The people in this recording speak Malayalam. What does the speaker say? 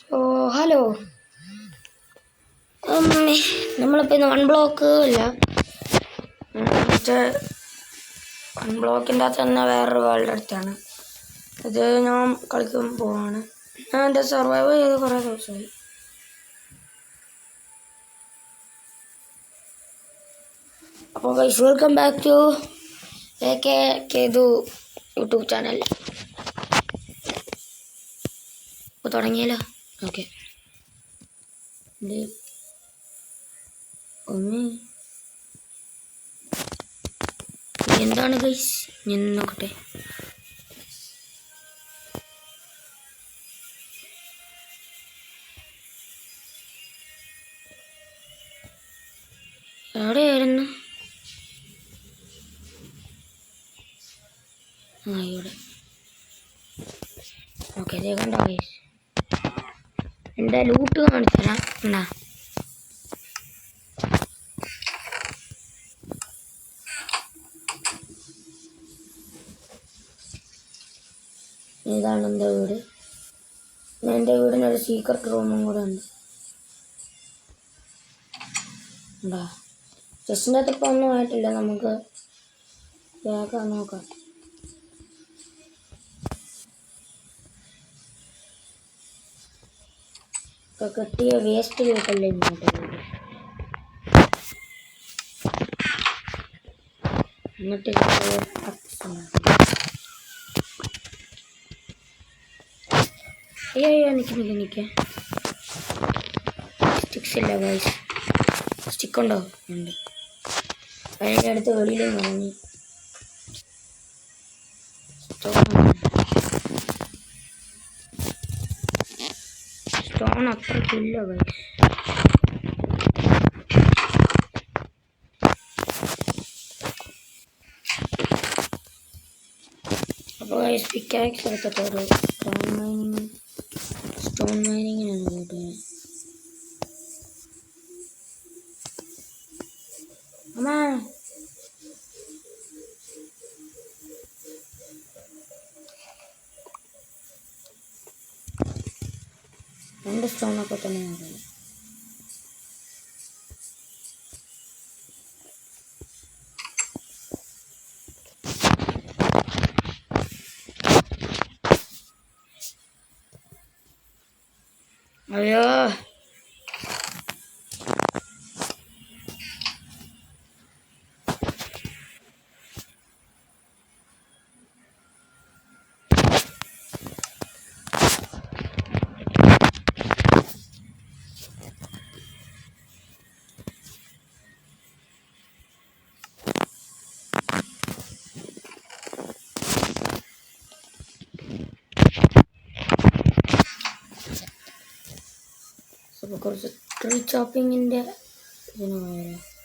സോ ഹലോ, നമ്മളിപ്പോൾ ഇന്ന് വൺ ബ്ലോക്ക് ഇല്ല, മറ്റേ വൺ ബ്ലോക്കിൻ്റെ അകത്ത് തന്നെ വേറൊരു വേൾഡ് അടുത്താണ്. ഇത് ഞാൻ കളിക്കാൻ പോവാണ്. ഞാൻ എൻ്റെ സർവൈവ് ചെയ്ത് കുറേ ദിവസമായി. അപ്പോൾ ഗൈസ്, വെൽക്കം ബാക്ക് ടു കേതു യൂട്യൂബ് ചാനൽ. അപ്പോൾ തുടങ്ങിയല്ലോ. ഓക്കെ, എന്താണ് ഗൈസ്, ഞാൻ നോക്കട്ടെ. എവിടെയായിരുന്നു? ഇവിടെ. ഓക്കെ, ഇതേ കണ്ടോ ഗൈസ്, എൻ്റെ ലൂട്ട് കാണിച്ചു തരാം. എന്നാ ഇതാണ് എൻ്റെ വീട്. എൻ്റെ വീടിനൊരു സീക്രട്ട് റൂമും കൂടെ ഉണ്ട്. ഉണ്ടാ ചെസ്റ്റിൻ്റെ അകത്ത് ഇപ്പോൾ ഒന്നും ആയിട്ടില്ല, നമുക്ക് വേഗം നോക്കാം. ഇപ്പോൾ കിട്ടിയ വേസ്റ്റ് കേട്ടല്ലേ ഇങ്ങോട്ട് എന്നിട്ട് അയ്യോ നിൽക്ക് സ്റ്റിക്സ് ഇല്ല ഗൈസ്. സ്റ്റിക്കുണ്ടോ? ഉണ്ട്. അതിൻ്റെ അടുത്ത് വെളിയിലും ഇറങ്ങി. സ്റ്റോൺ അത്രയ്ക്കില്ല ഗൈസ്. അപ്പോൾ ഗൈസ്, പിക്കാക്സ് എടുത്തിട്ട് ഒരു സ്റ്റോൺ മൈനിങ്ങിനാണ് പോയിട്ട്. അമ്മ രണ്ട് സ്റ്റോണൊക്കെ തന്നെയാണ്. അയ്യോ, അപ്പോൾ കുറച്ച് ട്രീ ചോപ്പിങ്ങിൻ്റെ ഇതിന് പോയാലോ.